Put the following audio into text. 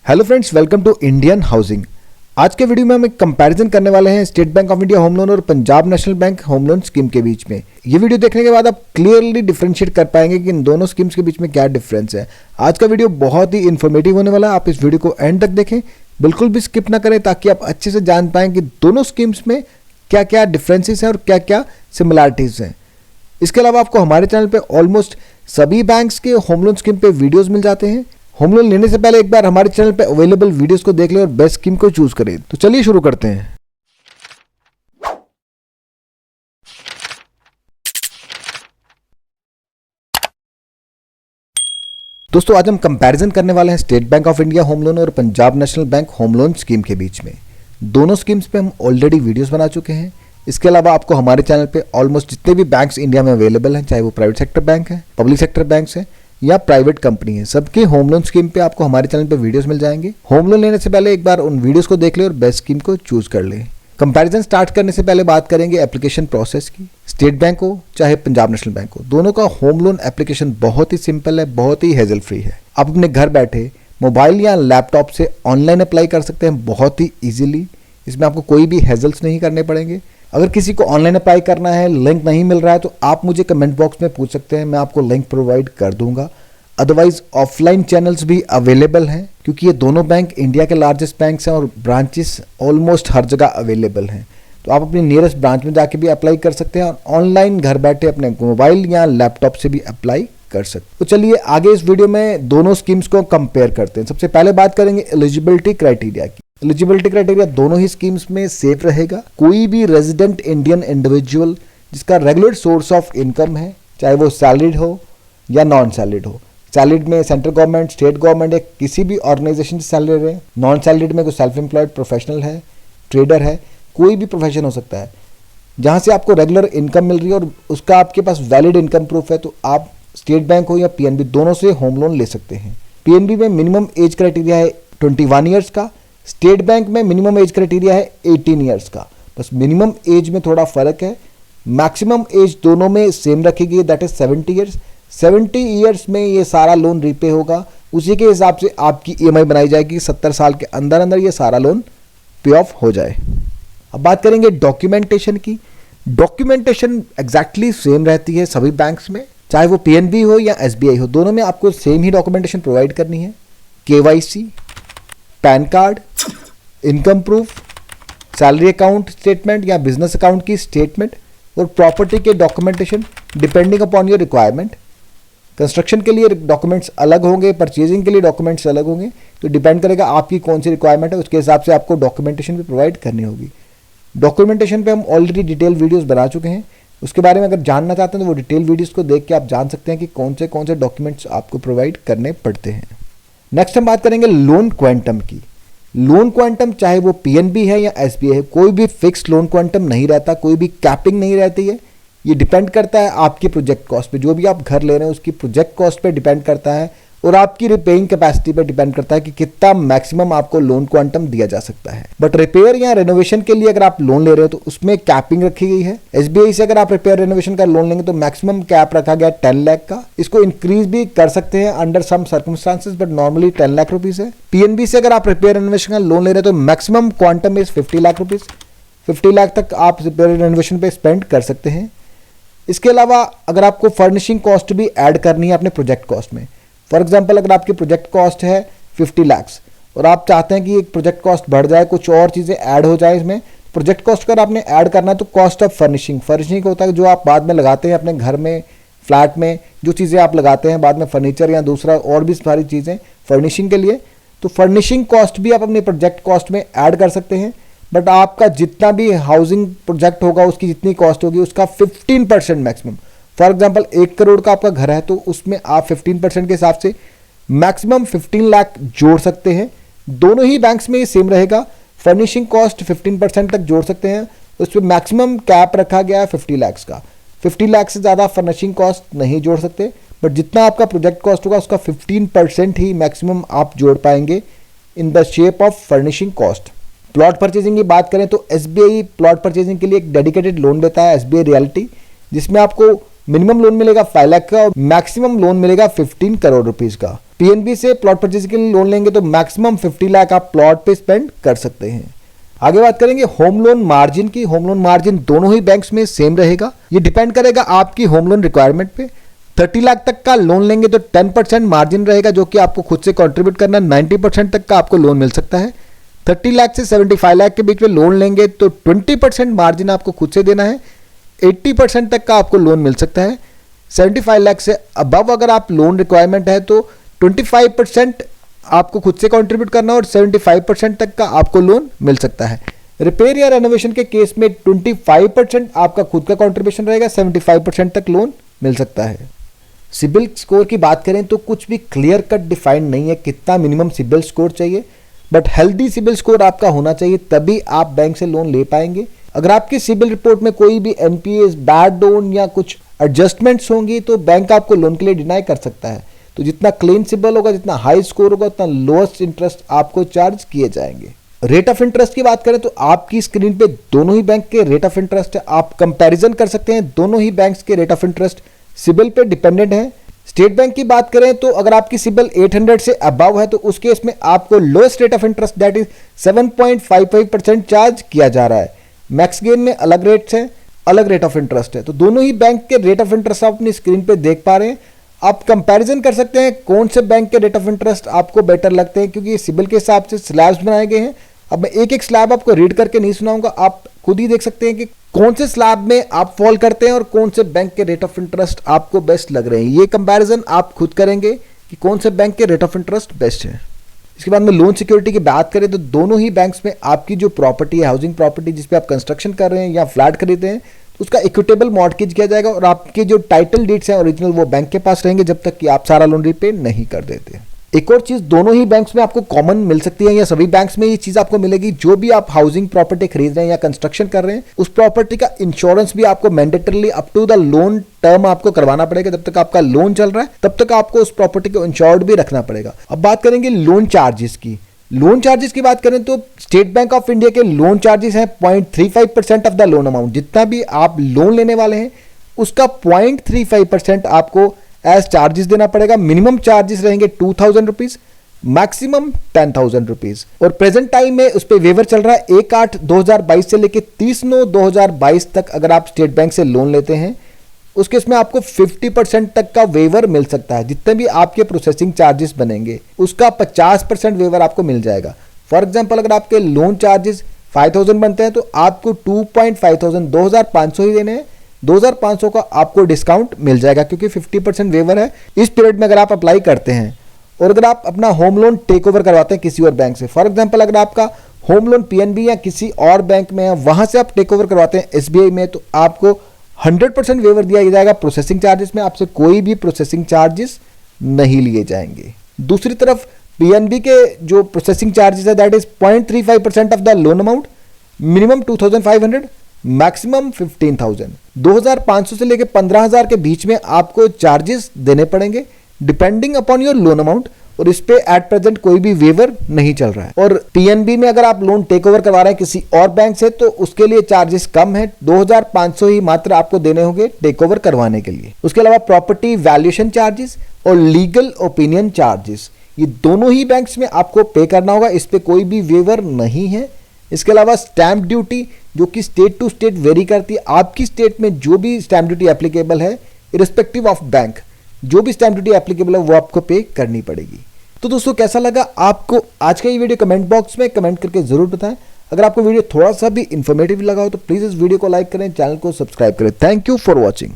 Hello friends, welcome to Indian housing. आज के video में हम एक कंपैरिजन करने वाले हैं State Bank of India home loan और Punjab National Bank home loan scheme के बीच में। ये वीडियो देखने के बाद आप क्लियरली डिफरेंशिएट कर पाएंगे कि इन दोनों स्कीम्स के बीच में क्या डिफरेंस है। आज का वीडियो बहुत ही इन्फॉर्मेटिव होने वाला है। आप इस वीडियो को एंड तक देखें, बिल्कुल भी स्किप ना करें, ताकि आप अच्छे से जान पाएं कि दोनों स्कीम्स में क्या क्या डिफरेंसेस हैं और क्या क्या सिमिलैरिटीज हैं। इसके अलावा आपको हमारे चैनल पे ऑलमोस्ट सभी बैंक्स के होम लोन स्कीम पे वीडियोस मिल जाते हैं। होम लोन लेने से पहले एक बार हमारे चैनल पे अवेलेबल वीडियोस को देख लें और बेस्ट स्कीम को चूज करें। तो चलिए शुरू करते हैं। दोस्तों, आज हम कंपैरिजन करने वाले हैं State Bank of India home loan और Punjab National Bank home loan scheme के बीच में। दोनों स्कीम्स पे हम ऑलरेडी वीडियोस बना चुके हैं। इसके अलावा आपको हमारे चैनल पे ऑलमोस्ट जितने भी बैंक्स इंडिया में अवेलेबल हैं, चाहे वो प्राइवेट सेक्टर बैंक है, पब्लिक सेक्टर बैंक्स हैं या प्राइवेट कंपनी है, सबके होम लोन स्कीम पे आपको हमारे चैनल पे वीडियोस मिल जाएंगे। होम लोन लेने से पहले एक बार उन वीडियोस को देख ले और बेस्ट स्कीम को चूज कर ले। कंपैरिजन स्टार्ट करने से पहले बात करेंगे एप्लीकेशन प्रोसेस की। स्टेट बैंक हो चाहे पंजाब नेशनल बैंक हो, दोनों का होम लोन एप्लीकेशन बहुत ही सिंपल है, बहुत ही हेजल फ्री है। आप अपने घर बैठे मोबाइल या लैपटॉप से ऑनलाइन अप्लाई कर सकते हैं बहुत ही ईजिली। इसमें आपको कोई भी हेजल्स नहीं करने पड़ेंगे। अगर किसी को ऑनलाइन अप्लाई करना है, लिंक नहीं मिल रहा है, तो आप मुझे कमेंट बॉक्स में पूछ सकते हैं, मैं आपको लिंक प्रोवाइड कर दूंगा। अदरवाइज ऑफलाइन चैनल्स भी अवेलेबल हैं, क्योंकि ये दोनों बैंक इंडिया के लार्जेस्ट बैंक्स हैं और ब्रांचेस ऑलमोस्ट हर जगह अवेलेबल हैं। तो आप अपनी नियरेस्ट ब्रांच में जाके भी अप्लाई कर सकते हैं और ऑनलाइन घर बैठे अपने मोबाइल या लैपटॉप से भी अप्लाई कर सकते। तो चलिए आगे इस वीडियो में दोनों स्कीम्स को कंपेयर करते हैं। सबसे पहले बात करेंगे एलिजिबिलिटी क्राइटेरिया की। एलिजिबिलिटी क्राइटेरिया दोनों ही स्कीम्स में सेफ रहेगा। कोई भी रेजिडेंट इंडियन इंडिविजुअल जिसका रेगुलर सोर्स ऑफ इनकम है, चाहे वो सैलरीड हो या नॉन सैलरीड हो, सैलरीड में सेंट्रल गवर्नमेंट, स्टेट गवर्नमेंट या किसी भी ऑर्गेनाइजेशन से सैलरी रहे, नॉन सैलरीड में कोई सेल्फ एम्प्लॉयड प्रोफेशनल है, ट्रेडर है, कोई भी प्रोफेशन हो सकता है, जहां से आपको रेगुलर इनकम मिल रही है और उसका आपके पास वैलिड इनकम प्रूफ है, तो आप स्टेट बैंक हो या पीएनबी दोनों से होम लोन ले सकते हैं। पीएनबी में मिनिमम एज क्राइटेरिया है 21 ईयर्स का, स्टेट बैंक में मिनिमम एज क्राइटेरिया है 18 ईयर्स का। बस मिनिमम एज में थोड़ा फर्क है। मैक्सिमम एज दोनों में सेम रखी गई है, दैट इज 70 ईयर्स। 70 ईयर्स में ये सारा लोन रीपे होगा। उसी के हिसाब से आपकी ईएमआई बनाई जाएगी, 70 साल के अंदर अंदर ये सारा लोन पे ऑफ हो जाए। अब बात करेंगे डॉक्यूमेंटेशन की। डॉक्यूमेंटेशन एग्जैक्टली सेम रहती है सभी बैंक्स में, चाहे वो पीएनबी हो या एसबीआई हो, दोनों में आपको सेम ही डॉक्यूमेंटेशन प्रोवाइड करनी है। KYC, pan card, income proof, salary account statement या बिजनेस अकाउंट की स्टेटमेंट और प्रॉपर्टी के documentation depending upon your requirement. Construction के लिए डॉक्यूमेंट्स अलग होंगे, परचेजिंग के लिए डॉक्यूमेंट्स अलग होंगे, तो डिपेंड करेगा आपकी कौन सी रिक्वायरमेंट है, उसके हिसाब से आपको डॉक्यूमेंटेशन भी प्रोवाइड करनी होगी। डॉक्यूमेंटेशन पे हम ऑलरेडी डिटेल वीडियोस बना चुके हैं, उसके बारे में अगर जानना चाहते हैं तो वो डिटेल वीडियोस को देख के आप जान सकते हैं कि कौन से डॉक्यूमेंट्स आपको प्रोवाइड करने पड़ते हैं। नेक्स्ट हम बात करेंगे लोन क्वांटम की। लोन क्वांटम चाहे वो पीएनबी है या एसबीआई है, कोई भी फिक्स लोन क्वांटम नहीं रहता, कोई भी कैपिंग नहीं रहती है। ये डिपेंड करता है आपकी प्रोजेक्ट कॉस्ट पे। जो भी आप घर ले रहे हैं उसकी प्रोजेक्ट कॉस्ट पे डिपेंड करता है और आपकी रिपेइंग कैपेसिटी पे डिपेंड करता है कि कितना मैक्सिमम आपको लोन क्वांटम दिया जा सकता है। बट रिपेयर या रेनोवेशन के लिए अगर आप लोन ले रहे हो तो उसमें कैपिंग रखी गई है। एसबीआई से अगर आप रिपेयर रेनोवेशन का लोन लेंगे तो मैक्सिमम कैप रखा गया 10 लाख का। इसको इंक्रीज भी कर सकते हैं under some circumstances, but normally 10 lakh rupees है। पीएनबी से अगर आप रिपेयर रेनोवेशन का लोन ले रहे हो तो maximum quantum is 50 lakh rupees. 50 lakh तक आप रिपेयर रेनोवेशन पे स्पेंड कर सकते हैं। इसके अलावा अगर आपको फर्निशिंग कॉस्ट भी ऐड करनी है अपने प्रोजेक्ट कॉस्ट में, फॉर एग्जांपल अगर आपकी प्रोजेक्ट कॉस्ट है 50 लाख और आप चाहते हैं कि एक प्रोजेक्ट कॉस्ट बढ़ जाए, कुछ और चीज़ें ऐड हो जाए इसमें, प्रोजेक्ट कॉस्ट अगर आपने ऐड करना है तो कॉस्ट ऑफ फर्निशिंग होता है जो आप बाद में लगाते हैं अपने घर में, फ्लैट में, जो चीज़ें आप लगाते हैं बाद में, फर्नीचर या दूसरा और भी सारी चीज़ें फर्निशिंग के लिए, तो फर्निशिंग कॉस्ट भी आप अपने प्रोजेक्ट कॉस्ट में ऐड कर सकते हैं। बट आपका जितना भी हाउसिंग प्रोजेक्ट होगा उसकी जितनी कॉस्ट होगी उसका 15% मैक्सिमम। फॉर एग्जांपल 1 करोड़ का आपका घर है तो उसमें आप 15% के हिसाब से मैक्सिमम 15 लाख जोड़ सकते हैं। दोनों ही बैंक्स में ये सेम रहेगा। फर्निशिंग कॉस्ट 15% तक जोड़ सकते हैं, उस पर मैक्सिमम कैप रखा गया है 50 लाख का। 50 लाख से ज़्यादा फर्निशिंग कॉस्ट नहीं जोड़ सकते, बट जितना आपका प्रोजेक्ट कॉस्ट होगा उसका 15% ही मैक्सिमम आप जोड़ पाएंगे in the shape of furnishing cost. Plot purchasing की बात करें तो एसबीआई प्लॉट परचेजिंग के लिए एक डेडिकेटेड लोन देता है, एसबीआई रियलिटी, जिसमें आपको मिनिमम लोन मिलेगा 5 लाख का और मैक्सिमम लोन मिलेगा 15 करोड़ रुपीस का। पीएनबी से प्लॉट परचेज के लिए लोन लेंगे तो मैक्सिमम 50 लाख आप प्लॉट पे स्पेंड कर सकते हैं। आगे बात करेंगे होम लोन मार्जिन की। होम लोन मार्जिन दोनों ही बैंक्स में सेम रहेगा। ये डिपेंड करेगा आपकी होम लोन रिक्वायरमेंट पे। 30 लाख तक का लोन लेंगे तो 10% मार्जिन रहेगा जो कि आपको खुद से कंट्रीब्यूट करना। 90% तक का आपको लोन मिल सकता है। 30 लाख से 75 लाख के बीच में लोन लेंगे तो 20% मार्जिन आपको खुद से देना है। 80% तक का आपको लोन मिल सकता है। 75 लाख से अबव अगर आप लोन रिक्वायरमेंट है तो 25% आपको खुद से कंट्रीब्यूट करना और 75% तक का आपको लोन मिल सकता है। रिपेयर या रेनोवेशन के केस में 25% आपका खुद का कंट्रीब्यूशन रहेगा, 75% तक लोन मिल सकता है। सिबिल स्कोर की बात करें तो कुछ भी क्लियर कट डिफाइंड नहीं है कितना मिनिमम सिबिल स्कोर चाहिए, बट हेल्दी सिबिल स्कोर आपका होना चाहिए तभी आप बैंक से लोन ले पाएंगे। अगर आपकी सिबिल रिपोर्ट में कोई भी एनपीएस, बैड लोन या कुछ एडजस्टमेंट्स होंगी तो बैंक आपको लोन के लिए डिनाई कर सकता है। तो जितना क्लीन सिबिल होगा, जितना हाई स्कोर होगा, उतना लोएस्ट इंटरेस्ट आपको चार्ज किए जाएंगे। रेट ऑफ इंटरेस्ट की बात करें तो आपकी स्क्रीन पे दोनों ही बैंक के रेट ऑफ इंटरेस्ट है। आप कंपैरिजन कर सकते हैं। दोनों ही बैंक्स के रेट ऑफ इंटरेस्ट सिबिल पे डिपेंडेंट है। स्टेट बैंक की बात करें तो अगर आपकी सिबिल 800 से अबव है तो उस केस में आपको lowest rate of interest that is 7.55% charge किया जा रहा है। मैक्स गेन में अलग रेट्स हैं, अलग रेट ऑफ इंटरेस्ट है। तो दोनों ही बैंक के रेट ऑफ इंटरेस्ट आप अपनी स्क्रीन पे देख पा रहे हैं। आप कंपैरिजन कर सकते हैं कौन से बैंक के रेट ऑफ इंटरेस्ट आपको बेटर लगते हैं, क्योंकि सिबिल के हिसाब से स्लैब्स बनाए गए हैं। अब मैं एक एक स्लैब आपको रीड करके नहीं सुनाऊंगा, आप खुद ही देख सकते हैं कि कौन से स्लैब में आप फॉल करते हैं और कौन से बैंक के रेट ऑफ इंटरेस्ट आपको बेस्ट लग रहे हैं। ये कंपैरिजन आप खुद करेंगे कि कौन से बैंक के रेट ऑफ इंटरेस्ट बेस्ट है। इसके बाद में लोन सिक्योरिटी की बात करें तो दोनों ही बैंक्स में आपकी जो प्रॉपर्टी है, हाउसिंग प्रॉपर्टी जिस पे आप कंस्ट्रक्शन कर रहे हैं या फ्लैट खरीदे हैं, उसका इक्विटेबल मॉर्टगेज किया जाएगा और आपके जो टाइटल डीड्स हैं ओरिजिनल वो बैंक के पास रहेंगे जब तक कि आप सारा लोन रीपे नहीं कर देते। एक और चीज दोनों ही बैंक्स में आपको कॉमन मिल सकती है या सभी बैंक्स में ये चीज आपको मिलेगी, जो भी आप हाउसिंग प्रॉपर्टी खरीद रहे हैं या कंस्ट्रक्शन कर रहे हैं उस प्रॉपर्टी का इंश्योरेंस भी आपको mandatorily up to the loan term आपको करवाना पड़ेगा। जब तक आपका लोन चल रहा है तब तक आपको उस प्रॉपर्टी को इंश्योर्ड भी रखना पड़ेगा। अब बात करेंगे लोन चार्जेस की। लोन चार्जेस की बात करें तो स्टेट बैंक ऑफ इंडिया के लोन चार्जेस हैं 0.35% ऑफ द लोन अमाउंट। जितना भी आप लोन लेने वाले हैं उसका 0.35% आपको एज चार्जेस देना पड़ेगा। मिनिमम चार्जेस रहेंगे 2000 रुपीज, मैक्सिमम 10,000 रुपीज। और प्रेजेंट टाइम में उस पर वेवर चल रहा है 1/8/2022 से लेकर 30/9/2022 तक। अगर आप स्टेट बैंक से लोन लेते हैं उस केस में आपको 50% तक का वेवर मिल सकता है। जितने भी आपके प्रोसेसिंग चार्जेस बनेंगे उसका 50% वेवर आपको मिल जाएगा। फॉर एग्जाम्पल अगर आपके लोन चार्जेस 5,000 बनते हैं तो आपको 2,500 2,500 ही देने हैं। 2,500 का आपको डिस्काउंट मिल जाएगा क्योंकि 50% वेवर है इस पीरियड में अगर आप अप्लाई करते हैं। और अगर आप अपना होम लोन टेक ओवर करवाते हैं किसी और बैंक से, फॉर एग्जाम्पल अगर आपका होम लोन पीएनबी या किसी और बैंक में है वहां से आप टेक ओवर करवाते हैं एसबीआई में, तो आपको 100% वेवर दिया जाएगा प्रोसेसिंग चार्जेस में। आपसे कोई भी प्रोसेसिंग चार्जेस नहीं लिए जाएंगे। दूसरी तरफ पीएनबी के जो प्रोसेसिंग चार्जेस है that is 0.35% of the loan amount, minimum 2,500, maximum 15,000। 2,500 से लेकर 15,000 के बीच में आपको चार्जेस देने पड़ेंगे depending upon your loan amount. और इस पे एट प्रेजेंट कोई भी वेवर नहीं चल रहा है। और पीएनबी में अगर आप लोन टेक ओवर करवा रहे हैं किसी और बैंक से तो उसके लिए चार्जेस कम है, 2,500 ही मात्र आपको देने होंगे टेक ओवर करवाने के लिए। उसके अलावा प्रॉपर्टी वैल्यूएशन चार्जेस और लीगल ओपिनियन चार्जेस ये दोनों ही बैंक्स में आपको पे करना होगा। इस पे कोई भी वेवर नहीं है। इसके अलावा स्टैंप ड्यूटी जो कि स्टेट टू स्टेट वेरी करती है। आपकी स्टेट में जो भी स्टैंप ड्यूटी एप्लीकेबल है इरिस्पेक्टिव ऑफ बैंक, जो भी स्टैंप ड्यूटी एप्लीकेबल है वो आपको पे करनी पड़ेगी। तो दोस्तों कैसा लगा आपको आज का ये वीडियो, कमेंट बॉक्स में कमेंट करके जरूर बताएं। अगर आपको वीडियो थोड़ा सा भी इंफॉर्मेटिव लगा हो तो प्लीज इस वीडियो को लाइक करें, चैनल को सब्सक्राइब करें। Thank you for watching.